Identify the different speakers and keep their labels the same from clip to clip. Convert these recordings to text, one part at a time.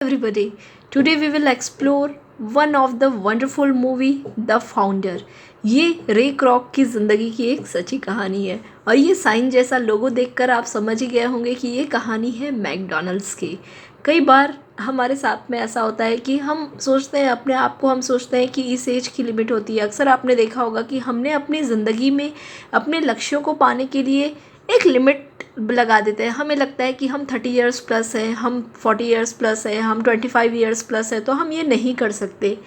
Speaker 1: everybody. Today we will explore one of the wonderful movie The Founder. ये रे क्रॉक की ज़िंदगी की एक सच्ची कहानी है और ये साइन जैसा लोगो देखकर आप समझ ही गए होंगे कि ये कहानी है मैकडॉनल्ड्स की। कई बार हमारे साथ में ऐसा होता है कि हम सोचते हैं अपने आप को, हम सोचते हैं कि इस एज की लिमिट होती है। अक्सर आपने देखा होगा कि हमने अपनी ज़िंदगी में अपने लक्ष्यों को पाने के लिए एक लिमिट लगा देते हैं। हमें लगता है कि हम 30 इयर्स प्लस हैं, हम 40 इयर्स प्लस हैं, हम 25 इयर्स प्लस है, तो हम ये नहीं कर सकते।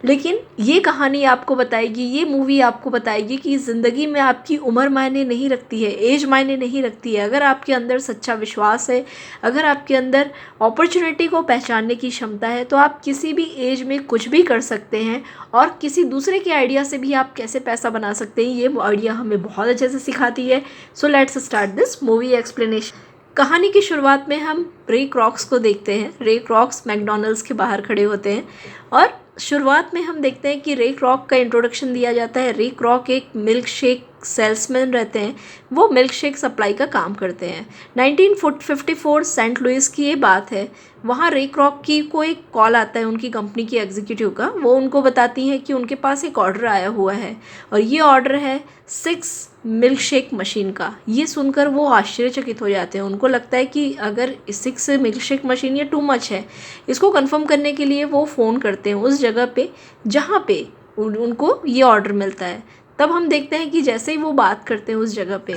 Speaker 1: लेकिन ये कहानी आपको बताएगी, ये मूवी आपको बताएगी कि ज़िंदगी में आपकी उम्र मायने नहीं रखती है, एज मायने नहीं रखती है। अगर आपके अंदर सच्चा विश्वास है, अगर आपके अंदर अपॉर्चुनिटी को पहचानने की क्षमता है, तो आप किसी भी एज में कुछ भी कर सकते हैं। और किसी दूसरे के आइडिया से भी आप कैसे पैसा बना सकते हैं, ये आइडिया हमें बहुत अच्छे से सिखाती है। So let's start this movie explanation. कहानी की शुरुआत में हम रे क्रॉक्स को देखते हैं। रे क्रॉक्स मैकडॉनल्ड्स के बाहर खड़े होते हैं और शुरुआत में हम देखते हैं कि रे क्रॉक का इंट्रोडक्शन दिया जाता है। रे क्रॉक एक मिल्क शेक सेल्समैन रहते हैं, वो मिल्क शेक सप्लाई का काम करते हैं। 1954 सेंट लुइस की ये बात है। वहाँ रे क्रॉक की को एक कॉल आता है उनकी कंपनी की एग्जीक्यूटिव का। वो उनको बताती हैं कि उनके पास एक ऑर्डर आया हुआ है और ये ऑर्डर है 6 मिल्क शेक मशीन का। ये सुनकर वो आश्चर्यचकित हो जाते हैं। उनको लगता है कि अगर 6 मिल्क शेक मशीन ये टू मच है। इसको कंफर्म करने के लिए वो फ़ोन करते हैं उस जगह पे जहाँ पे उनको ये ऑर्डर मिलता है। तब हम देखते हैं कि जैसे ही वो बात करते हैं उस जगह पे,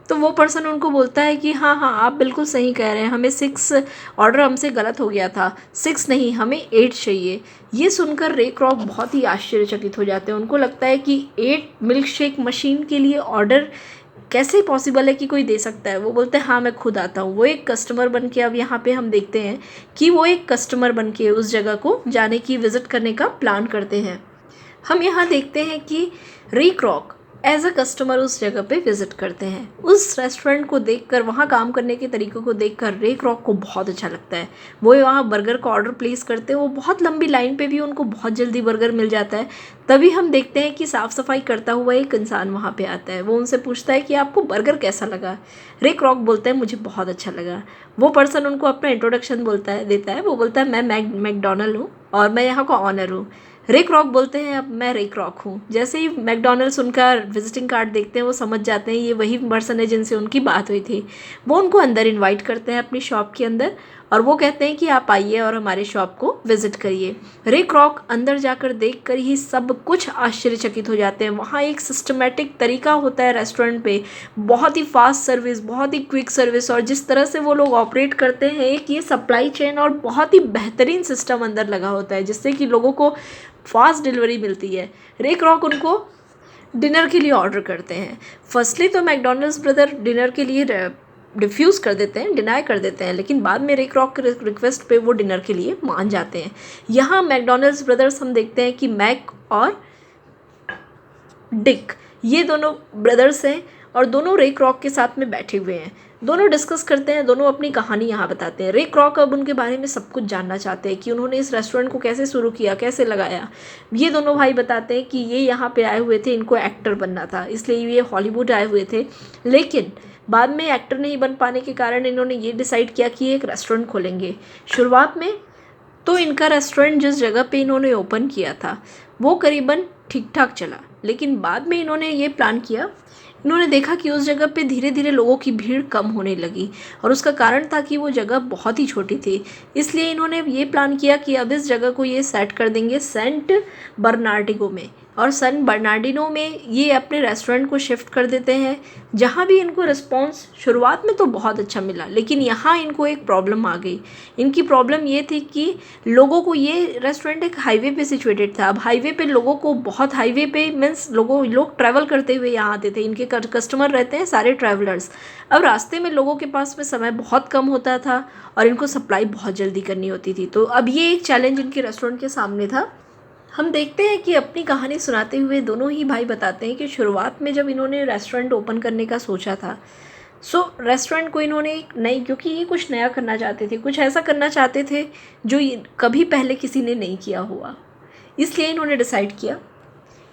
Speaker 1: तो वो पर्सन उनको बोलता है कि हाँ हाँ, आप बिल्कुल सही कह रहे हैं, हमें 6 ऑर्डर हमसे गलत हो गया था, 6 नहीं हमें 8 चाहिए। ये सुनकर रे क्रॉक बहुत ही आश्चर्यचकित हो जाते हैं। उनको लगता है कि 8 मिल्क शेक मशीन के लिए ऑर्डर कैसे पॉसिबल है कि कोई दे सकता है। वो बोलते हैं हाँ मैं खुद आता हूँ। वो एक कस्टमर बन के, अब यहाँ पे हम देखते हैं कि वो एक कस्टमर बन के उस जगह को जाने की, विज़िट करने का प्लान करते हैं। हम यहाँ देखते हैं कि रे क्रॉक एज अ कस्टमर उस जगह पे विज़िट करते हैं। उस रेस्टोरेंट को देखकर, वहाँ काम करने के तरीक़ों को देखकर रे क्रॉक को बहुत अच्छा लगता है। वो वहाँ बर्गर का ऑर्डर प्लेस करते हैं। वो बहुत लंबी लाइन पे भी उनको बहुत जल्दी बर्गर मिल जाता है। तभी हम देखते हैं कि साफ़ सफाई करता हुआ एक इंसान वहाँ पे आता है। वो उनसे पूछता है कि आपको बर्गर कैसा लगा। रे क्रॉक बोलते हैं मुझे बहुत अच्छा लगा। वो पर्सन उनको अपना इंट्रोडक्शन देता है। वो बोलता है मैं मैकडॉनल्ड हूँ और मैं यहाँ का ऑनर हूँ। रे क्रॉक बोलते हैं अब मैं रे क्रॉक हूँ। जैसे ही मैकडॉनल्ड्स उनका विजिटिंग कार्ड देखते हैं, वो समझ जाते हैं ये वही पर्सन है जिनसे उनकी बात हुई थी। वो उनको अंदर इनवाइट करते हैं अपनी शॉप के अंदर और वो कहते हैं कि आप आइए और हमारे शॉप को विज़िट करिए। रे क्रॉक अंदर जाकर देखकर ही सब कुछ आश्चर्यचकित हो जाते हैं। वहाँ एक सिस्टमेटिक तरीका होता है रेस्टोरेंट पे, बहुत ही फास्ट सर्विस, बहुत ही क्विक सर्विस, और जिस तरह से वो लोग ऑपरेट करते हैं, एक ये सप्लाई चेन और बहुत ही बेहतरीन सिस्टम अंदर लगा होता है जिससे कि लोगों को फास्ट डिलीवरी मिलती है। रे क्रॉक उनको डिनर के लिए ऑर्डर करते हैं। फर्स्टली तो मैकडॉनल्ड्स ब्रदर डिनर के लिए डिफ्यूज़ कर देते हैं, डिनाई कर देते हैं, लेकिन बाद में रे क्रॉक के रिक्वेस्ट पे वो डिनर के लिए मान जाते हैं। यहाँ मैकडॉनल्ड्स ब्रदर्स हम देखते हैं कि मैक और डिक, ये दोनों ब्रदर्स हैं और दोनों रे क्रॉक के साथ में बैठे हुए हैं। दोनों डिस्कस करते हैं, दोनों अपनी कहानी यहाँ बताते हैं। रे क्रॉक अब उनके बारे में सब कुछ जानना चाहते हैं कि उन्होंने इस रेस्टोरेंट को कैसे शुरू किया, कैसे लगाया। ये दोनों भाई बताते हैं कि ये यहाँ पे आए हुए थे, इनको एक्टर बनना था, इसलिए ये हॉलीवुड आए हुए थे। लेकिन बाद में एक्टर नहीं बन पाने के कारण इन्होंने ये डिसाइड किया कि एक रेस्टोरेंट खोलेंगे। शुरुआत में तो इनका रेस्टोरेंट जिस जगह पे इन्होंने ओपन किया था वो करीबन ठीक ठाक चला, लेकिन बाद में इन्होंने ये प्लान किया। इन्होंने देखा कि उस जगह पे धीरे धीरे लोगों की भीड़ कम होने लगी और उसका कारण था कि वो जगह बहुत ही छोटी थी। इसलिए इन्होंने ये प्लान किया कि अब इस जगह को ये सेट कर देंगे सेंट बर्नार्डिनो में, और सेंट बर्नार्डिनो में ये अपने रेस्टोरेंट को शिफ्ट कर देते हैं। जहाँ भी इनको रिस्पॉन्स शुरुआत में तो बहुत अच्छा मिला, लेकिन यहाँ इनको एक प्रॉब्लम आ गई। इनकी प्रॉब्लम ये थी कि लोगों को, ये रेस्टोरेंट एक हाईवे पे सिचुएटेड था। अब हाईवे पे लोगों को बहुत, हाईवे पे मीन्स लोग ट्रैवल करते हुए यहाँ आते थे। इनके कस्टमर रहते हैं सारे ट्रैवलर्स। अब रास्ते में लोगों के पास में समय बहुत कम होता था और इनको सप्लाई बहुत जल्दी करनी होती थी। तो अब ये एक चैलेंज इनके रेस्टोरेंट के सामने था। हम देखते हैं कि अपनी कहानी सुनाते हुए दोनों ही भाई बताते हैं कि शुरुआत में जब इन्होंने रेस्टोरेंट ओपन करने का सोचा था, रेस्टोरेंट को इन्होंने एक नई, क्योंकि ये कुछ नया करना चाहते थे, कुछ ऐसा करना चाहते थे जो कभी पहले किसी ने नहीं किया हुआ, इसलिए इन्होंने डिसाइड किया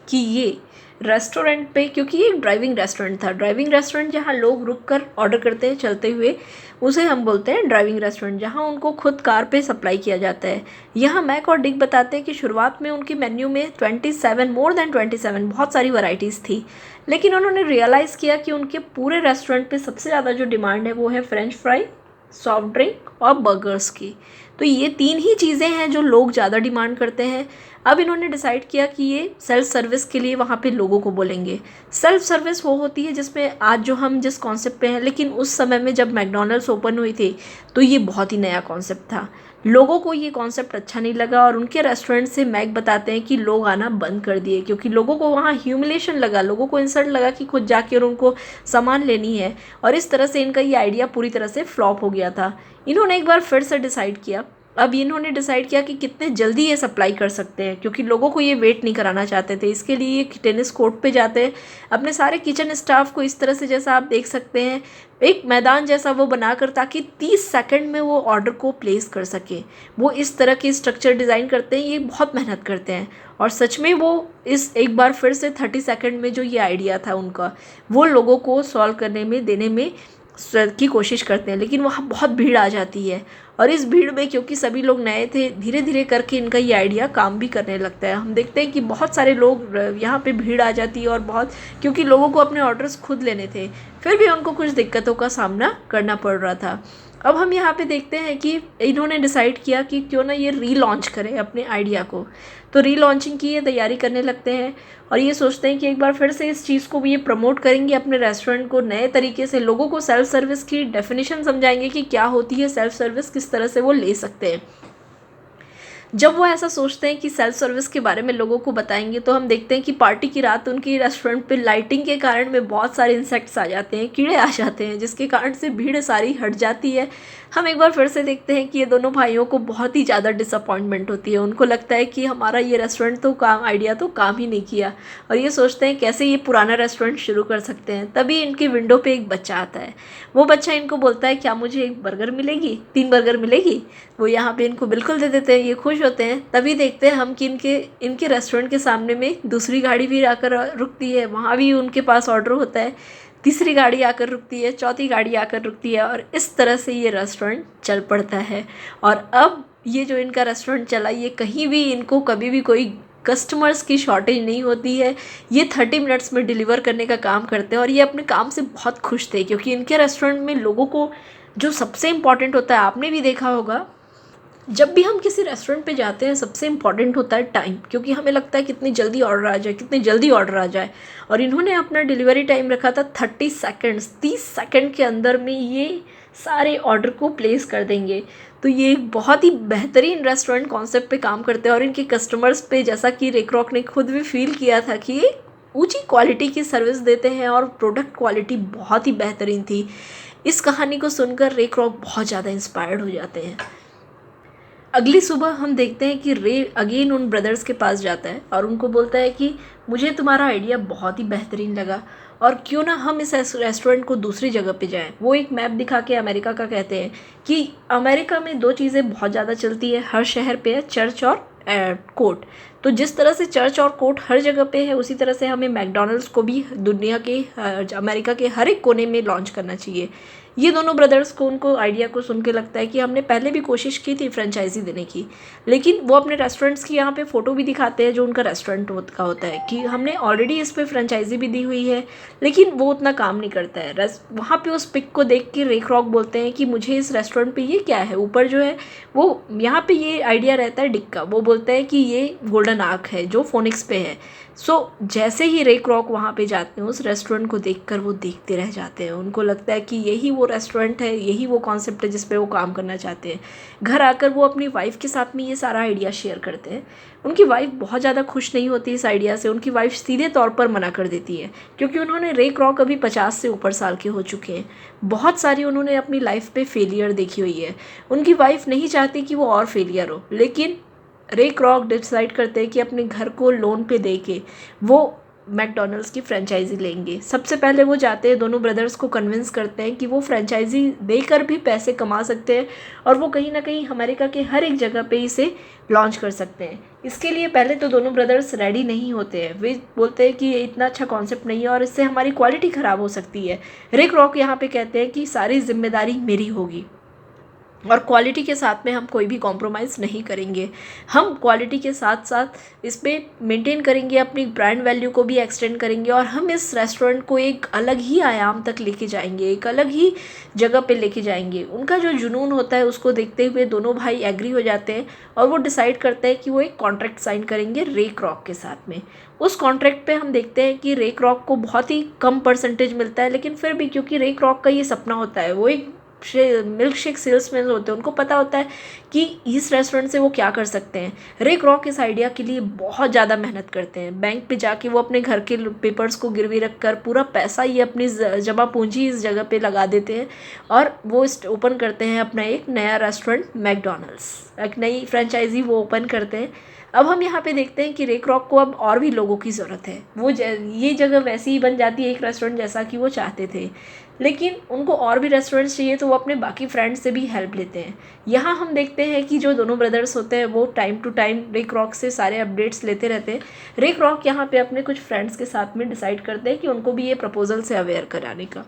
Speaker 1: कि ये रेस्टोरेंट पे, क्योंकि ये एक ड्राइविंग रेस्टोरेंट था। ड्राइविंग रेस्टोरेंट जहाँ लोग रुक कर ऑर्डर करते हैं चलते हुए, उसे हम बोलते हैं ड्राइविंग रेस्टोरेंट, जहाँ उनको खुद कार पे सप्लाई किया जाता है। यहाँ मैक और डिक बताते हैं कि शुरुआत में उनके मेन्यू में 27 मोर देन 27 बहुत सारी वैरायटीज़ थी, लेकिन उन्होंने रियलाइज़ किया कि उनके पूरे रेस्टोरेंट पे सबसे ज़्यादा जो डिमांड है वो है फ्रेंच फ्राई, सॉफ्ट ड्रिंक और बर्गर्स की। तो ये 3 ही चीज़ें हैं जो लोग ज़्यादा डिमांड करते हैं। अब इन्होंने डिसाइड किया कि ये सेल्फ सर्विस के लिए वहाँ पे लोगों को बोलेंगे। सेल्फ सर्विस वो होती है जिसमें आज जो हम जिस कॉन्सेप्ट पे हैं, लेकिन उस समय में जब मैकडॉनल्ड्स ओपन हुई थी तो ये बहुत ही नया कॉन्सेप्ट था। लोगों को ये कॉन्सेप्ट अच्छा नहीं लगा और उनके रेस्टोरेंट से मैक बताते हैं कि लोग आना बंद कर दिए, क्योंकि लोगों को वहाँ ह्यूमिलेशन लगा, लोगों को इंसल्ट लगा कि खुद जाके और उनको सामान लेनी है। और इस तरह से इनका ये आइडिया पूरी तरह से फ्लॉप हो गया था। इन्होंने एक बार फिर से डिसाइड किया। अब इन्होंने डिसाइड किया कि कितने जल्दी ये सप्लाई कर सकते हैं, क्योंकि लोगों को ये वेट नहीं कराना चाहते थे। इसके लिए ये टेनिस कोर्ट पे जाते हैं, अपने सारे किचन स्टाफ को इस तरह से, जैसा आप देख सकते हैं, एक मैदान जैसा वो बनाकर, ताकि 30 सेकंड में वो ऑर्डर को प्लेस कर सके। वो इस तरह के स्ट्रक्चर डिज़ाइन करते हैं, ये बहुत मेहनत करते हैं। और सच में वो इस एक बार फिर से 30 सेकंड में जो ये आइडिया था उनका, वो लोगों को सॉल्व करने में, देने में की कोशिश करते हैं। लेकिन वहाँ बहुत भीड़ आ जाती है और इस भीड़ में, क्योंकि सभी लोग नए थे, धीरे धीरे करके इनका ये आइडिया काम भी करने लगता है। हम देखते हैं कि बहुत सारे लोग यहाँ पे भीड़ आ जाती है और बहुत, क्योंकि लोगों को अपने ऑर्डर्स खुद लेने थे, फिर भी उनको कुछ दिक्कतों का सामना करना पड़ रहा था। अब हम यहाँ पे देखते हैं कि इन्होंने डिसाइड किया कि क्यों ना ये रीलॉन्च करें अपने आइडिया को। तो रीलॉन्चिंग की ये तैयारी करने लगते हैं और ये सोचते हैं कि एक बार फिर से इस चीज़ को भी ये प्रमोट करेंगे, अपने रेस्टोरेंट को नए तरीके से, लोगों को सेल्फ सर्विस की डेफिनेशन समझाएंगे कि क्या होती है सेल्फ सर्विस, किस तरह से वो ले सकते हैं। जब वो ऐसा सोचते हैं कि सेल्फ सर्विस के बारे में लोगों को बताएंगे, तो हम देखते हैं कि पार्टी की रात उनकी रेस्टोरेंट पे लाइटिंग के कारण में बहुत सारे इंसेक्ट्स आ जाते हैं, कीड़े आ जाते हैं, जिसके कारण से भीड़ सारी हट जाती है। हम एक बार फिर से देखते हैं कि ये दोनों भाइयों को बहुत ही ज़्यादा डिसअपॉइंटमेंट होती है। उनको लगता है कि हमारा ये रेस्टोरेंट तो काम, आइडिया तो काम ही नहीं किया, और ये सोचते हैं कैसे ये पुराना रेस्टोरेंट शुरू कर सकते हैं। तभी इनकी विंडो पे एक बच्चा आता है। वो बच्चा इनको बोलता है, क्या मुझे एक बर्गर मिलेगी, 3 बर्गर मिलेगी? वो यहाँ पे इनको बिल्कुल दे देते हैं, ये खुश होते हैं। तभी देखते हैं हम कि इनके रेस्टोरेंट के सामने में दूसरी गाड़ी भी आकर रुकती है, वहाँ भी उनके पास ऑर्डर होता है। तीसरी गाड़ी आकर रुकती है, चौथी गाड़ी आकर रुकती है, और इस तरह से ये रेस्टोरेंट चल पड़ता है। और अब ये जो इनका रेस्टोरेंट चला, ये कहीं भी, इनको कभी भी कोई कस्टमर्स की शॉर्टेज नहीं होती है। ये 30 मिनट्स में डिलीवर करने का काम करते हैं और ये अपने काम से बहुत खुश थे, क्योंकि इनके रेस्टोरेंट में लोगों को जो सबसे इम्पॉर्टेंट होता है, आपने भी देखा होगा, जब भी हम किसी रेस्टोरेंट पे जाते हैं सबसे इम्पॉर्टेंट होता है टाइम, क्योंकि हमें लगता है कितनी जल्दी ऑर्डर आ जाए, कितनी जल्दी ऑर्डर आ जाए। और इन्होंने अपना डिलीवरी टाइम रखा था 30 सेकंड्स, 30 सेकंड के अंदर में ये सारे ऑर्डर को प्लेस कर देंगे। तो ये एक बहुत ही बेहतरीन रेस्टोरेंट कॉन्सेप्ट पे काम करते हैं और इनके कस्टमर्स पे, जैसा कि रे क्रॉक ने खुद भी फील किया था, कि ये ऊंची क्वालिटी की सर्विस देते हैं और प्रोडक्ट क्वालिटी बहुत ही बेहतरीन थी। इस कहानी को सुनकर रे क्रॉक बहुत ज़्यादा इंस्पायर्ड हो जाते हैं। अगली सुबह हम देखते हैं कि रे अगेन उन ब्रदर्स के पास जाता है और उनको बोलता है कि मुझे तुम्हारा आइडिया बहुत ही बेहतरीन लगा, और क्यों ना हम इस रेस्टोरेंट को दूसरी जगह पे जाएं। वो एक मैप दिखा के अमेरिका का कहते हैं कि अमेरिका में 2 चीज़ें बहुत ज़्यादा चलती है, हर शहर पे है, चर्च और कोर्ट। तो जिस तरह से चर्च और कोर्ट हर जगह पे है, उसी तरह से हमें मैकडॉनल्ड्स को भी दुनिया के, अमेरिका के हर एक कोने में लॉन्च करना चाहिए। ये दोनों ब्रदर्स को, उनको आइडिया को सुन के लगता है कि हमने पहले भी कोशिश की थी फ्रेंचाइजी देने की, लेकिन वो अपने रेस्टोरेंट्स की यहाँ पे फ़ोटो भी दिखाते हैं जो उनका रेस्टोरेंट का होता है, कि हमने ऑलरेडी इस पर फ्रेंचाइजी भी दी हुई है, लेकिन वो उतना काम नहीं करता है। वहाँ पे उस पिक को देख के रे क्रॉक बोलते हैं कि मुझे इस रेस्टोरेंट पे ये क्या है, ऊपर जो है वो, यहाँ पे ये आइडिया रहता है डिक का। वो बोलता है कि ये गोल्डन आर्क है जो फोनिक्स पे है। जैसे ही रे क्रॉक वहाँ पे जाते हैं, उस रेस्टोरेंट को देखकर वो देखते रह जाते हैं। उनको लगता है कि यही वो रेस्टोरेंट है, यही वो कॉन्सेप्ट है जिस पे वो काम करना चाहते हैं। घर आकर वो अपनी वाइफ के साथ में ये सारा आइडिया शेयर करते हैं। उनकी वाइफ बहुत ज़्यादा खुश नहीं होती इस आइडिया से। उनकी वाइफ सीधे तौर पर मना कर देती है, क्योंकि उन्होंने रे क्रॉक अभी 50 से ऊपर साल के हो चुके हैं। बहुत सारी उन्होंने अपनी लाइफ पे फेलियर देखी हुई है। उनकी वाइफ नहीं चाहती कि वो और फेलियर हो, लेकिन रे क्रॉक डिसाइड करते हैं कि अपने घर को लोन पे दे के वो मैकडॉनल्ड्स की फ्रेंचाइजी लेंगे। सबसे पहले वो जाते हैं, दोनों ब्रदर्स को कन्विंस करते हैं कि वो फ्रेंचाइजी देकर भी पैसे कमा सकते हैं और वो कहीं ना कहीं अमेरिका के हर एक जगह पे इसे लॉन्च कर सकते हैं। इसके लिए पहले तो दोनों ब्रदर्स रेडी नहीं होते हैं, वे बोलते हैं कि ये इतना अच्छा कॉन्सेप्ट नहीं है और इससे हमारी क्वालिटी ख़राब हो सकती है। रिक रॉक यहाँ पे कहते हैं कि सारी जिम्मेदारी मेरी होगी और क्वालिटी के साथ में हम कोई भी कॉम्प्रोमाइज़ नहीं करेंगे। हम क्वालिटी के साथ साथ इस पे मेंटेन करेंगे, अपनी ब्रांड वैल्यू को भी एक्सटेंड करेंगे और हम इस रेस्टोरेंट को एक अलग ही आयाम तक लेके जाएंगे, एक अलग ही जगह पे लेके जाएंगे। उनका जो जुनून होता है उसको देखते हुए दोनों भाई एग्री हो जाते हैं और वो डिसाइड करते हैं कि वो एक कॉन्ट्रैक्ट साइन करेंगे रेक रॉक के साथ में। उस कॉन्ट्रैक्ट पे हम देखते हैं कि रेक रॉक को बहुत ही कम परसेंटेज मिलता है, लेकिन फिर भी क्योंकि रेक रॉक का ये सपना होता है, वो एक मिल्क शेक सेल्समैन होते हैं, उनको पता होता है कि इस रेस्टोरेंट से वो क्या कर सकते हैं। रिक रॉक इस आइडिया के लिए बहुत ज़्यादा मेहनत करते हैं। बैंक पे जाके वो अपने घर के पेपर्स को गिरवी रख कर पूरा पैसा ये अपनी जमा पूंजी इस जगह पे लगा देते हैं और वो ओपन करते हैं अपना एक नया रेस्टोरेंट मैकडॉनल्ड्स, एक नई फ्रेंचाइजी वो ओपन करते हैं। अब हम यहाँ पे देखते हैं कि रिक रॉक को अब और भी लोगों की ज़रूरत है। वो ये जगह वैसी ही बन जाती है एक रेस्टोरेंट जैसा कि वो चाहते थे, लेकिन उनको और भी रेस्टोरेंट्स चाहिए तो वो अपने बाकी फ्रेंड्स से भी हेल्प लेते हैं। यहाँ हम देखते हैं कि जो दोनों ब्रदर्स होते हैं वो टाइम टू टाइम रिक रॉक से सारे अपडेट्स लेते रहते हैं। रिक रॉक यहाँ पे अपने कुछ फ्रेंड्स के साथ में डिसाइड करते हैं कि उनको भी ये प्रपोजल से अवेयर कराने का,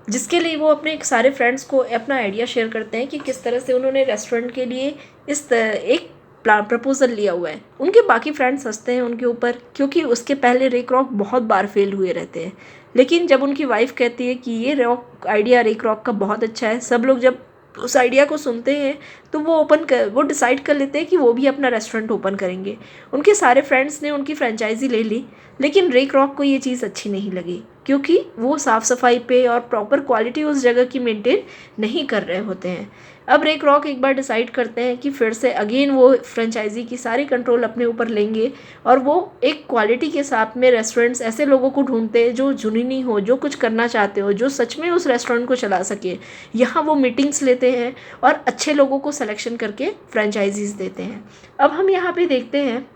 Speaker 1: जिसके लिए वो अपने सारे फ्रेंड्स को अपना आइडिया शेयर करते हैं कि किस तरह से उन्होंने रेस्टोरेंट के लिए एक प्रपोजल लिया हुआ है। उनके बाकी फ्रेंड्स हंसते हैं उनके ऊपर, क्योंकि उसके पहले रिक रॉक बहुत बार फेल हुए रहते हैं। लेकिन जब उनकी वाइफ कहती है कि ये रॉक आइडिया रिक रॉक का बहुत अच्छा है, सब लोग जब उस आइडिया को सुनते हैं तो वो डिसाइड कर लेते हैं कि वो भी अपना रेस्टोरेंट ओपन करेंगे। उनके सारे फ्रेंड्स ने उनकी फ्रेंचाइजी ले ली, लेकिन रिक रॉक को ये चीज़ अच्छी नहीं लगी, क्योंकि वो साफ़ सफाई पे और प्रॉपर क्वालिटी उस जगह की मेंटेन नहीं कर रहे होते हैं। अब रिक रॉक एक बार डिसाइड करते हैं कि फिर से अगेन वो फ्रेंचाइजी की सारी कंट्रोल अपने ऊपर लेंगे और वो एक क्वालिटी के साथ में रेस्टोरेंट्स ऐसे लोगों को ढूंढते हैं जो जुनूनी हो, जो कुछ करना चाहते हो, जो सच में उस रेस्टोरेंट को चला सके। यहाँ वो मीटिंग्स लेते हैं और अच्छे लोगों को सिलेक्शन करके फ्रेंचाइजीज देते हैं। अब हम यहाँ पे देखते हैं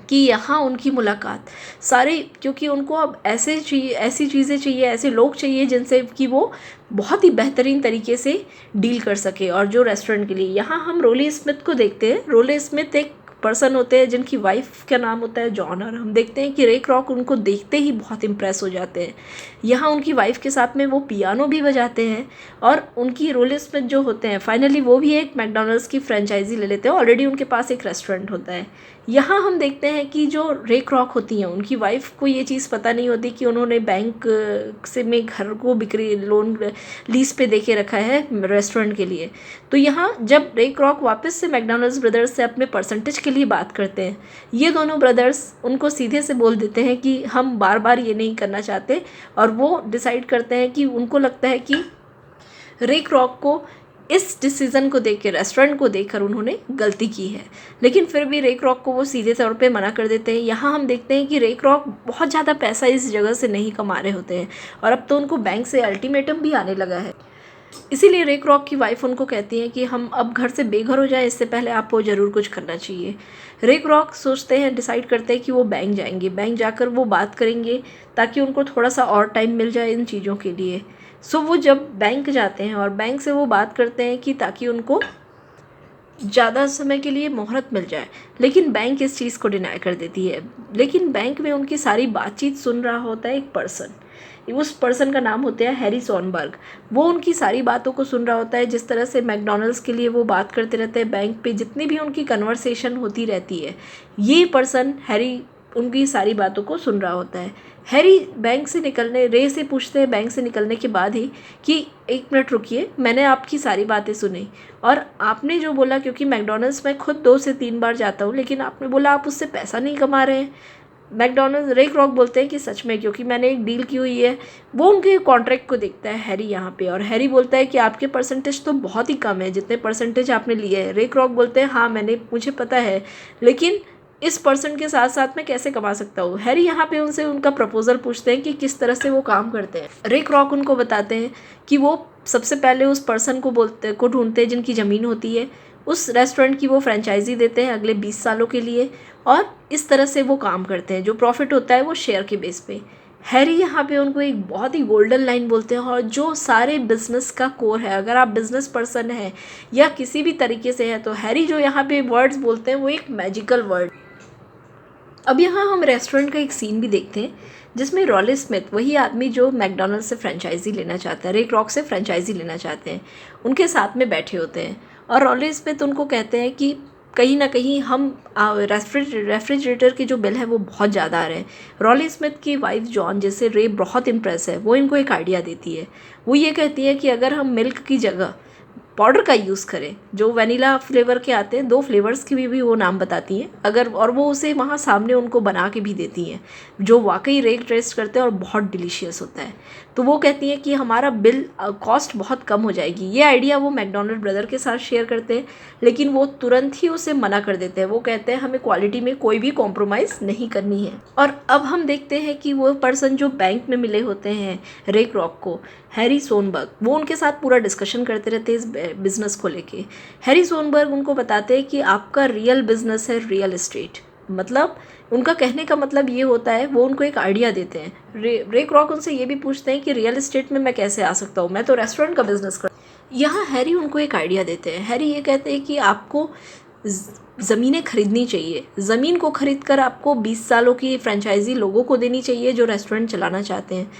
Speaker 1: कि यहाँ उनकी मुलाकात सारे, क्योंकि उनको अब ऐसी चीज़ें चाहिए, ऐसे लोग चाहिए जिनसे कि वो बहुत ही बेहतरीन तरीके से डील कर सके। और जो रेस्टोरेंट के लिए यहाँ हम रोली स्मिथ को देखते हैं। रोली स्मिथ एक पर्सन होते हैं जिनकी वाइफ का नाम होता है जॉन, और हम देखते हैं कि रिक रॉक उनको देखते ही बहुत इम्प्रेस हो जाते हैं। यहाँ उनकी वाइफ के साथ में वो पियानो भी बजाते हैं और उनकी रोली स्मिथ जो होते हैं फाइनली वो भी एक मैकडॉनल्ड्स की फ्रेंचाइजी ले लेते हैं। ऑलरेडी उनके पास एक रेस्टोरेंट होता है। यहाँ हम देखते हैं कि जो रिक रॉक होती हैं उनकी वाइफ को ये चीज़ पता नहीं होती कि उन्होंने बैंक से में घर को बिक्री लोन लीज पे दे के रखा है रेस्टोरेंट के लिए। तो यहाँ जब रिक रॉक वापस से मैकडॉनल्ड्स ब्रदर्स से अपने परसेंटेज के लिए बात करते हैं, ये दोनों ब्रदर्स उनको सीधे से बोल देते हैं कि हम बार बार ये नहीं करना चाहते, और वो डिसाइड करते हैं कि उनको लगता है कि रिक रॉक को इस डिसीज़न को देख के, रेस्टोरेंट को देखकर उन्होंने गलती की है। लेकिन फिर भी रिक रॉक को वो सीधे तौर पे मना कर देते हैं। यहाँ हम देखते हैं कि रिक रॉक बहुत ज़्यादा पैसा इस जगह से नहीं कमा रहे होते हैं और अब तो उनको बैंक से अल्टीमेटम भी आने लगा है। इसीलिए रिक रॉक की वाइफ उनको कहती है कि हम अब घर से बेघर हो जाएं, इससे पहले आपको ज़रूर कुछ करना चाहिए। रिक रॉक सोचते हैं, डिसाइड करते हैं कि वो बैंक जाएंगे, बैंक जाकर वो बात करेंगे ताकि उनको थोड़ा सा और टाइम मिल जाए इन चीज़ों के लिए। सो वो जब बैंक जाते हैं और बैंक से वो बात करते हैं कि ताकि उनको ज़्यादा समय के लिए मोहलत मिल जाए, लेकिन बैंक इस चीज़ को डिनाई कर देती है। लेकिन बैंक में उनकी सारी बातचीत सुन रहा होता है एक पर्सन, उस पर्सन का नाम होता है हैरी सोनबर्ग। वो उनकी सारी बातों को सुन रहा होता है, जिस तरह से मैकडॉनल्ड्स के लिए वो बात करते रहते हैं बैंक पे, जितनी भी उनकी कन्वर्सेशन होती रहती है, ये पर्सन हैरी उनकी सारी बातों को सुन रहा होता है। हैरी बैंक से निकलने, रे से पूछते हैं बैंक से निकलने के बाद ही कि एक मिनट रुकिए, मैंने आपकी सारी बातें सुनी और आपने जो बोला, क्योंकि मैकडॉनल्ड्स मैं खुद 2 से 3 बार जाता हूँ, लेकिन आपने बोला आप उससे पैसा नहीं कमा रहे हैं। मैकडॉनल्ड्स रिक रॉक बोलते हैं कि सच में, क्योंकि मैंने एक डील की हुई है। वो उनके कॉन्ट्रैक्ट को देखता है हैरी यहाँ पे, और हैरी बोलता है कि आपके परसेंटेज तो बहुत ही कम है जितने परसेंटेज आपने लिए है। रिक रॉक बोलते हैं हाँ मुझे पता है, लेकिन इस पर्सन के साथ साथ मैं कैसे कमा सकता हूँ। हैरी यहाँ पे उनसे उनका प्रपोजल पूछते हैं कि किस तरह से वो काम करते हैं। रिक रॉक उनको बताते हैं कि वो सबसे पहले उस पर्सन को ढूंढते हैं जिनकी ज़मीन होती है, उस रेस्टोरेंट की वो फ्रेंचाइजी देते हैं अगले 20 सालों के लिए, और इस तरह से वो काम करते हैं। जो प्रॉफिट होता है वो शेयर के बेस पे। हैरी यहाँ पे उनको एक बहुत ही गोल्डन लाइन बोलते हैं, और जो सारे बिजनेस का कोर है। अगर आप बिजनेस पर्सन हैं या किसी भी तरीके से है, तो हैरी जो यहाँ पे वर्ड्स बोलते हैं वो एक मैजिकल वर्ड। अब यहाँ हम रेस्टोरेंट का एक सीन भी देखते हैं, जिसमें रॉले स्मिथ, वही आदमी जो मैकडोनल्ड से फ्रेंचाइजी लेना चाहता है, रे क्रॉक से फ्रेंचाइजी लेना चाहते हैं, उनके साथ में बैठे होते हैं। और रॉले स्मिथ उनको कहते हैं कि कहीं ना कहीं हम रेफ्रिजरेटर के जो बिल है वो बहुत ज़्यादा आ रहे हैं। रॉले स्मिथ की वाइफ जॉन, जिससे रे बहुत इम्प्रेस है, वो इनको एक आइडिया देती है। वो ये कहती है कि अगर हम मिल्क की जगह पाउडर का यूज़ करें, जो वनीला फ्लेवर के आते हैं, 2 फ्लेवर्स की भी वो नाम बताती हैं अगर, और वो उसे वहाँ सामने उनको बना के भी देती हैं, जो वाकई रेक टेस्ट करते हैं और बहुत डिलीशियस होता है। तो वो कहती हैं कि हमारा बिल कॉस्ट बहुत कम हो जाएगी। ये आइडिया वो मैकडोनल्ड ब्रदर के साथ शेयर करते हैं, लेकिन वो तुरंत ही उसे मना कर देते हैं। वो कहते हैं हमें क्वालिटी में कोई भी कॉम्प्रोमाइज़ नहीं करनी है। और अब हम देखते हैं कि वो पर्सन जो बैंक में मिले होते हैं रे क्रॉक को, हैरी सोनबर्ग, वो उनके साथ पूरा डिस्कशन करते रहते हैं इस बिज़नेस को लेके। हैरी सोनबर्ग उनको बताते हैं कि आपका रियल बिज़नेस है रियल एस्टेट। मतलब उनका कहने का मतलब ये होता है, वो उनको एक आइडिया देते हैं। रे क्रॉक उनसे ये भी पूछते हैं कि रियल एस्टेट में मैं कैसे आ सकता हूँ, मैं तो रेस्टोरेंट का बिज़नेस कर। यहाँ हैरी उनको एक आइडिया देते हैं। हैरी ये कहते हैं कि आपको ज़मीनें खरीदनी चाहिए। ज़मीन को खरीद कर आपको 20 सालों की फ्रेंचाइजी लोगों को देनी चाहिए जो रेस्टोरेंट चलाना चाहते हैं।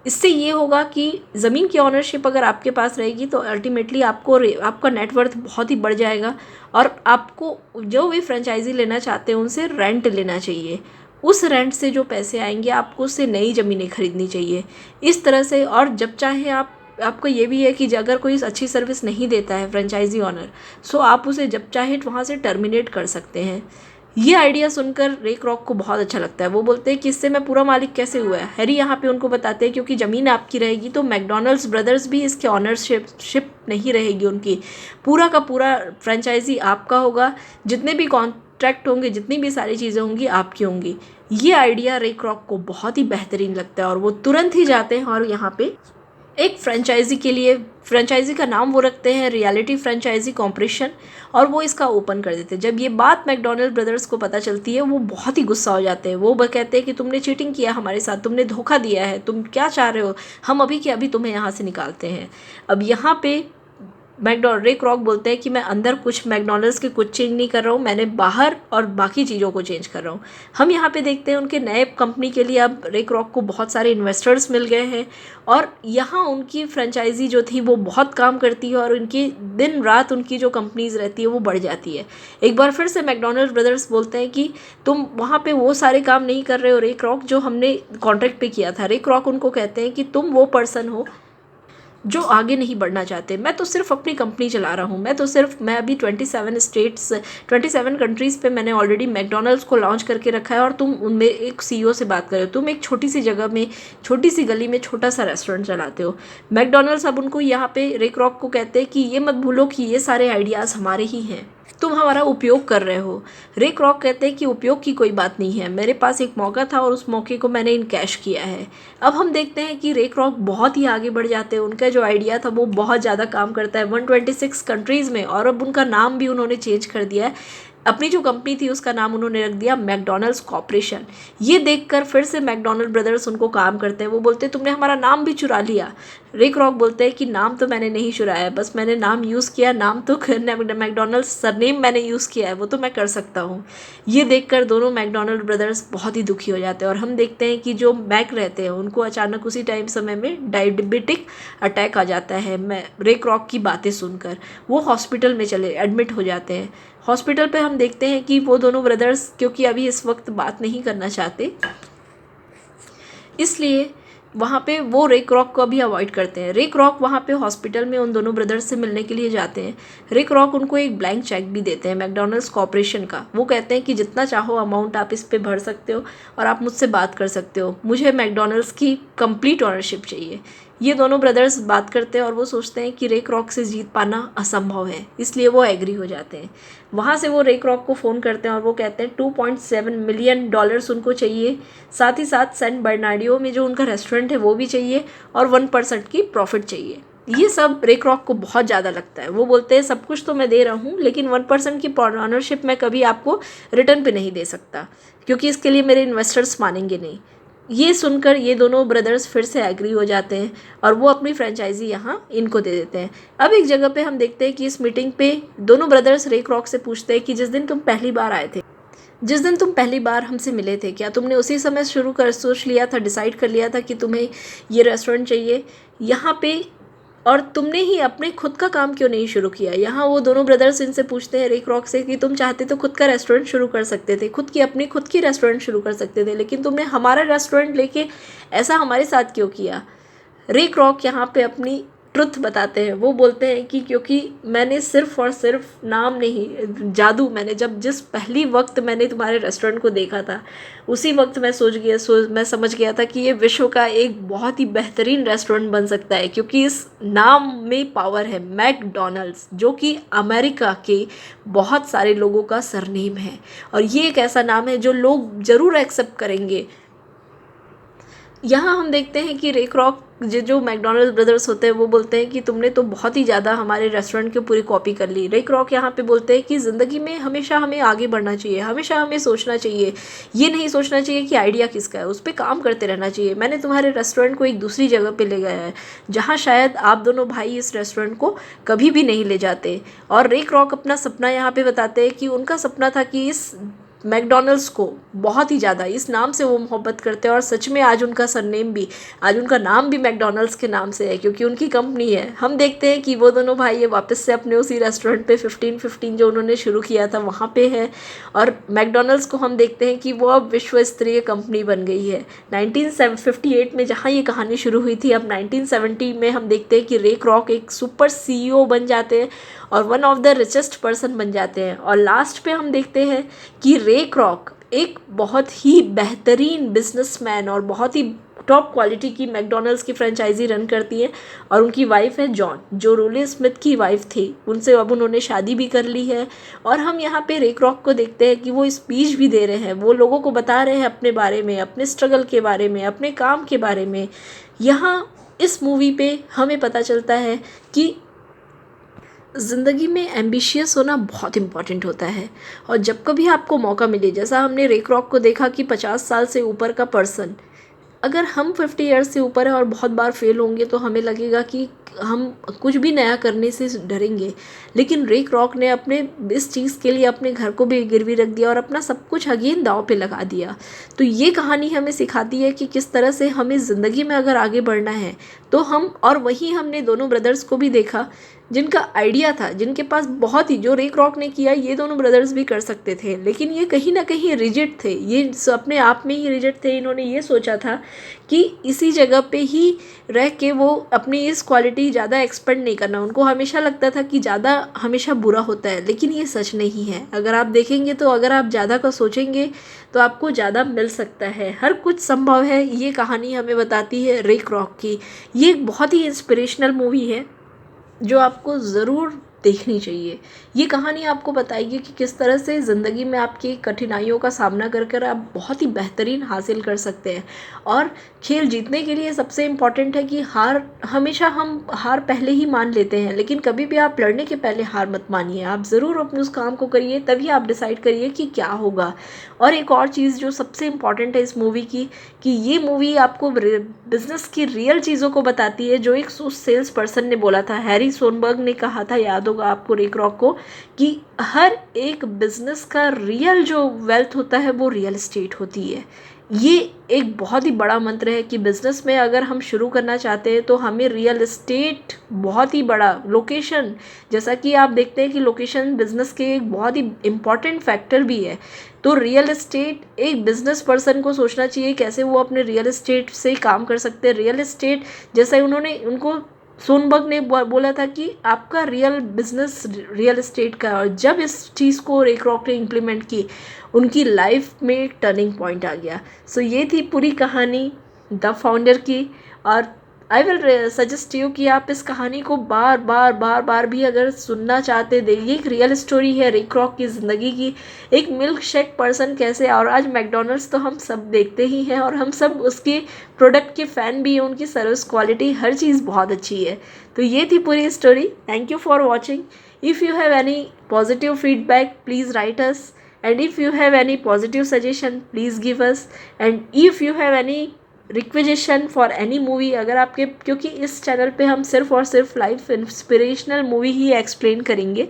Speaker 1: इससे ये होगा कि ज़मीन की ऑनरशिप अगर आपके पास रहेगी तो अल्टीमेटली आपका नेटवर्थ बहुत ही बढ़ जाएगा, और आपको जो भी फ्रेंचाइजी लेना चाहते हैं उनसे रेंट लेना चाहिए। उस रेंट से जो पैसे आएंगे आपको उससे नई ज़मीनें खरीदनी चाहिए इस तरह से। और जब चाहे आपको ये भी है कि अगर कोई अच्छी सर्विस नहीं देता है फ्रेंचाइजी ऑनर, सो आप उसे जब चाहे वहाँ से टर्मिनेट कर सकते हैं। ये आइडिया सुनकर रे क्रॉक को बहुत अच्छा लगता है। वो बोलते हैं कि इससे मैं पूरा मालिक कैसे हुआ है। हैरी यहाँ पे उनको बताते हैं क्योंकि ज़मीन आपकी रहेगी तो मैकडोनल्ड्स ब्रदर्स भी इसके ऑनरशिप नहीं रहेगी उनकी, पूरा का पूरा फ्रेंचाइजी आपका होगा। जितने भी कॉन्ट्रैक्ट होंगे, जितनी भी सारी चीज़ें होंगी आपकी होंगी। ये आइडिया रे क्रॉक को बहुत ही बेहतरीन लगता है, और वो तुरंत ही जाते हैं और यहाँ पे एक फ्रेंचाइजी के लिए, फ्रेंचाइजी का नाम वो रखते हैं रियलिटी फ्रेंचाइजी कॉर्पोरेशन, और वो इसका ओपन कर देते हैं। जब ये बात मैकडोनल्ड ब्रदर्स को पता चलती है, वो बहुत ही गुस्सा हो जाते हैं। वो कहते हैं कि तुमने चीटिंग किया हमारे साथ, तुमने धोखा दिया है, तुम क्या चाह रहे हो, हम अभी के अभी तुम्हें यहाँ से निकालते हैं। अब यहाँ पे रे क्रॉक बोलते हैं कि मैं अंदर कुछ मैकडोनल्ड्स के कुछ चेंज नहीं कर रहा हूँ, मैंने बाहर और बाकी चीज़ों को चेंज कर रहा हूँ। हम यहाँ पे देखते हैं उनके नए कंपनी के लिए अब रे क्रॉक को बहुत सारे इन्वेस्टर्स मिल गए हैं, और यहाँ उनकी फ्रेंचाइजी जो थी वो बहुत काम करती है, और उनकी दिन रात उनकी जो कंपनीज रहती है वो बढ़ जाती है। एक बार फिर से मैकडोनल्ड ब्रदर्स बोलते हैं कि तुम वहाँ पे वो सारे काम नहीं कर रहे हो रे क्रॉक जो हमने कॉन्ट्रैक्ट पे किया था। रे क्रॉक उनको कहते हैं कि तुम वो पर्सन हो जो आगे नहीं बढ़ना चाहते। मैं तो सिर्फ अपनी कंपनी चला रहा हूँ, मैं अभी 27 स्टेट्स 27 कंट्रीज़ पे मैंने ऑलरेडी मैकडोनल्ड्स को लॉन्च करके रखा है, और तुम उनमें एक सीईओ से बात कर रहे हो, तुम एक छोटी सी जगह में, छोटी सी गली में छोटा सा रेस्टोरेंट चलाते हो। मैकडोनल्ड्स अब उनको यहाँ पे रे क्रॉक को कहते हैं कि ये मत भूलो कि ये सारे आइडियाज़ हमारे ही हैं, तुम हमारा उपयोग कर रहे हो। रे क्रॉक कहते हैं कि उपयोग की कोई बात नहीं है, मेरे पास एक मौका था और उस मौके को मैंने इनकैश किया है। अब हम देखते हैं कि रे क्रॉक बहुत ही आगे बढ़ जाते हैं। उनका जो आइडिया था वो बहुत ज़्यादा काम करता है 126 कंट्रीज़ में, और अब उनका नाम भी उन्होंने चेंज कर दिया है। अपनी जो कंपनी थी उसका नाम उन्होंने रख दिया मैकडोनल्ड्स कॉर्पोरेशन। ये देखकर फिर से मैकडोनल्ड ब्रदर्स उनको काम करते हैं। वो बोलते हैं तुमने हमारा नाम भी चुरा लिया। रे क्रॉक बोलते हैं कि नाम तो मैंने नहीं चुराया, बस मैंने नाम यूज़ किया, नाम तो मैकडोनल्ड्स सरनेम मैंने यूज़ किया है, वो तो मैं कर सकता हूँ। ये देखकर दोनों मैकडोनल्ड ब्रदर्स बहुत ही दुखी हो जाते हैं, और हम देखते हैं कि जो मैक रहते हैं उनको अचानक उसी टाइम समय में डायबिटिक अटैक आ जाता है। मैं रे क्रॉक की बातें सुनकर वो हॉस्पिटल में एडमिट हो जाते हैं। हॉस्पिटल पे हम देखते हैं कि वो दोनों ब्रदर्स, क्योंकि अभी इस वक्त बात नहीं करना चाहते, इसलिए वहाँ पे वो रे क्रॉक को भी अवॉइड करते हैं। रे क्रॉक वहाँ पे हॉस्पिटल में उन दोनों ब्रदर्स से मिलने के लिए जाते हैं। रे क्रॉक उनको एक ब्लैंक चेक भी देते हैं मैकडोनल्ड्स कॉर्पोरेशन का। वो कहते हैं कि जितना चाहो अमाउंट आप इस पे भर सकते हो और आप मुझसे बात कर सकते हो, मुझे मैकडोनल्ड्स की कंप्लीट ओनरशिप चाहिए। ये दोनों ब्रदर्स बात करते हैं और वो सोचते हैं कि रे क्रॉक से जीत पाना असंभव है, इसलिए वो एग्री हो जाते हैं। वहाँ से वो रे क्रॉक को फ़ोन करते हैं और वो कहते हैं $2.7 मिलियन उनको चाहिए, साथ ही साथ सैन बर्नार्डिनो में जो उनका रेस्टोरेंट है वो भी चाहिए, और 1% की प्रॉफिट चाहिए। ये सब रे क्रॉक को बहुत ज़्यादा लगता है। वो बोलते हैं सब कुछ तो मैं दे रहा हूँ, लेकिन 1% की ऑनरशिप मैं कभी आपको रिटर्न पे नहीं दे सकता, क्योंकि इसके लिए मेरे इन्वेस्टर्स मानेंगे नहीं। ये सुनकर ये दोनों ब्रदर्स फिर से एग्री हो जाते हैं और वो अपनी फ्रेंचाइजी यहाँ इनको दे देते हैं। अब एक जगह पे हम देखते हैं कि इस मीटिंग पे दोनों ब्रदर्स रे क्रॉक से पूछते हैं कि जिस दिन तुम पहली बार आए थे, जिस दिन तुम पहली बार हमसे मिले थे, क्या तुमने उसी समय शुरू कर सोच लिया था, डिसाइड कर लिया था कि तुम्हें ये रेस्टोरेंट चाहिए यहाँ पे, और तुमने ही अपने खुद का काम क्यों नहीं शुरू किया? यहाँ वो दोनों ब्रदर्स इनसे पूछते हैं रे क्रॉक से कि तुम चाहते तो खुद का रेस्टोरेंट शुरू कर सकते थे, खुद की रेस्टोरेंट शुरू कर सकते थे, लेकिन तुमने हमारा रेस्टोरेंट लेके ऐसा हमारे साथ क्यों किया? रे क्रॉक यहाँ पे अपनी ट्रुथ बताते हैं। वो बोलते हैं कि क्योंकि मैंने सिर्फ और सिर्फ नाम नहीं, जादू, मैंने जिस पहली वक्त मैंने तुम्हारे रेस्टोरेंट को देखा था, उसी वक्त मैं मैं समझ गया था कि ये विश्व का एक बहुत ही बेहतरीन रेस्टोरेंट बन सकता है, क्योंकि इस नाम में पावर है। मैकडॉनल्ड्स, जो कि अमेरिका के बहुत सारे लोगों का सरनेम है, और ये एक ऐसा नाम है जो लोग ज़रूर एक्सेप्ट करेंगे। यहाँ हम देखते हैं कि रे क्रॉक जो मैकडॉनल्ड्स ब्रदर्स होते हैं वो बोलते हैं कि तुमने तो बहुत ही ज़्यादा हमारे रेस्टोरेंट की पूरी कॉपी कर ली। रे क्रॉक यहाँ पे बोलते हैं कि ज़िंदगी में हमेशा हमें आगे बढ़ना चाहिए, हमेशा हमें सोचना चाहिए, ये नहीं सोचना चाहिए कि आइडिया किसका है, उस पर काम करते रहना चाहिए। मैंने तुम्हारे रेस्टोरेंट को एक दूसरी जगह पर ले गया है जहाँ शायद आप दोनों भाई इस रेस्टोरेंट को कभी भी नहीं ले जाते। और रे क्रॉक अपना सपना यहाँ पे बताते हैं कि उनका सपना था कि इस मैकडॉनल्ड्स को बहुत ही ज़्यादा, इस नाम से वो मोहब्बत करते हैं, और सच में आज उनका सरनेम भी, आज उनका नाम भी मैकडॉनल्ड्स के नाम से है, क्योंकि उनकी कंपनी है। हम देखते हैं कि वो दोनों भाई ये वापस से अपने उसी रेस्टोरेंट पे 1515 जो उन्होंने शुरू किया था वहाँ पे है, और मैकडॉनल्ड्स को हम देखते हैं कि वो अब विश्व स्तरीय कंपनी बन गई है। 1958 में जहाँ ये कहानी शुरू हुई थी, अब 1970 में हम देखते हैं कि रे क्रॉक एक सुपर CEO बन जाते हैं और one of the richest person बन जाते हैं। और लास्ट पे हम देखते हैं कि रे क्रॉक एक बहुत ही बेहतरीन बिजनेसमैन और बहुत ही टॉप क्वालिटी की मैकडॉनल्ड्स की फ्रेंचाइजी रन करती है, और उनकी वाइफ है जॉन, जो रोले स्मिथ की वाइफ थी। उनसे अब उन्होंने शादी भी कर ली है। और हम यहाँ पे रे क्रॉक को देखते हैं कि वो स्पीच भी दे रहे हैं, वो लोगों को बता रहे हैं अपने बारे में, अपने स्ट्रगल के बारे में, अपने काम के बारे में। यहाँ इस मूवी पे हमें पता चलता है कि ज़िंदगी में एम्बिशियस होना बहुत इम्पॉर्टेंट होता है, और जब कभी आपको मौका मिले, जैसा हमने रे क्रॉक को देखा कि 50 साल से ऊपर का पर्सन, अगर हम 50 ईयर्स से ऊपर है और बहुत बार फेल होंगे तो हमें लगेगा कि हम कुछ भी नया करने से डरेंगे, लेकिन रे क्रॉक ने अपने इस चीज़ के लिए अपने घर को भी गिरवी रख दिया और अपना सब कुछ अगेन दांव पे लगा दिया। तो ये कहानी हमें सिखाती है कि किस तरह से हमें ज़िंदगी में अगर आगे बढ़ना है तो हम, और वहीं हमने दोनों ब्रदर्स को भी देखा जिनका आइडिया था, जिनके पास बहुत ही, जो रे क्रॉक ने किया ये दोनों ब्रदर्स भी कर सकते थे, लेकिन ये कहीं ना कहीं रिजिड थे, ये अपने आप में ही रिजिड थे। इन्होंने ये सोचा था कि इसी जगह पे ही रह के वो अपनी इस क्वालिटी ज़्यादा एक्सपेंड नहीं करना। उनको हमेशा लगता था कि ज़्यादा हमेशा बुरा होता है, लेकिन ये सच नहीं है। अगर आप देखेंगे तो अगर आप ज़्यादा का सोचेंगे तो आपको ज़्यादा मिल सकता है, हर कुछ संभव है। ये कहानी हमें बताती है रे क्रॉक की। ये एक बहुत ही इंस्पिरेशनल मूवी है जो आपको ज़रूर देखनी चाहिए। ये कहानी आपको बताएगी कि किस तरह से ज़िंदगी में आपकी कठिनाइयों का सामना कर कर आप बहुत ही बेहतरीन हासिल कर सकते हैं। और खेल जीतने के लिए सबसे इम्पॉर्टेंट है कि हमेशा हम हार पहले ही मान लेते हैं, लेकिन कभी भी आप लड़ने के पहले हार मत मानिए। आप ज़रूर अपने उस काम को करिए, तभी आप डिसाइड करिए कि क्या होगा। और एक और चीज़ जो सबसे इम्पॉर्टेंट है इस मूवी की, कि ये मूवी आपको बिज़नेस की रियल चीज़ों को बताती है, जो एक सेल्स पर्सन ने बोला था, हैरी सोनबर्ग ने कहा था, याद होगा आपको रे क्रॉक को, कि हर एक बिजनेस का रियल जो वेल्थ होता है वो रियल एस्टेट होती है। ये एक बहुत ही बड़ा मंत्र है कि बिज़नेस में अगर हम शुरू करना चाहते हैं तो हमें रियल एस्टेट, बहुत ही बड़ा लोकेशन, जैसा कि आप देखते हैं कि लोकेशन बिज़नेस के एक बहुत ही इम्पॉर्टेंट फैक्टर भी है। तो रियल एस्टेट एक बिज़नेस पर्सन को सोचना चाहिए कैसे वो अपने रियल एस्टेट से काम कर सकते हैं। रियल एस्टेट, जैसा उनको सोनबर्ग ने बोला था कि आपका रियल बिजनेस रियल एस्टेट का, और जब इस चीज़ को रे क्रॉक ने इम्प्लीमेंट की, उनकी लाइफ में एक टर्निंग पॉइंट आ गया। सो ये थी पूरी कहानी द फाउंडर की। और आई विल सजेस्ट यू कि आप इस कहानी को बार बार बार बार भी अगर सुनना चाहते, देखिए एक रियल स्टोरी है रे क्रॉक की ज़िंदगी की। एक मिल्क शेक पर्सन कैसे, और आज मैकडोनल्ड्स तो हम सब देखते ही हैं और हम सब उसके प्रोडक्ट के फ़ैन भी हैं, उनकी सर्विस क्वालिटी हर चीज़ बहुत अच्छी है। तो ये थी पूरी story. Thank you for watching. If you have any positive feedback please write us, and if you have any positive suggestion please give us, and if you have any requisition for any movie, अगर आपके, क्योंकि इस channel पे हम सिर्फ और सिर्फ life inspirational movie ही explain करेंगे।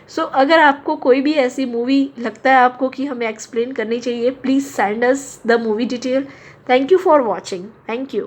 Speaker 1: सो अगर आपको कोई भी ऐसी मूवी लगता है आपको कि हमें एक्सप्लेन करनी चाहिए, please send us the movie detail. Thank you for watching. Thank you.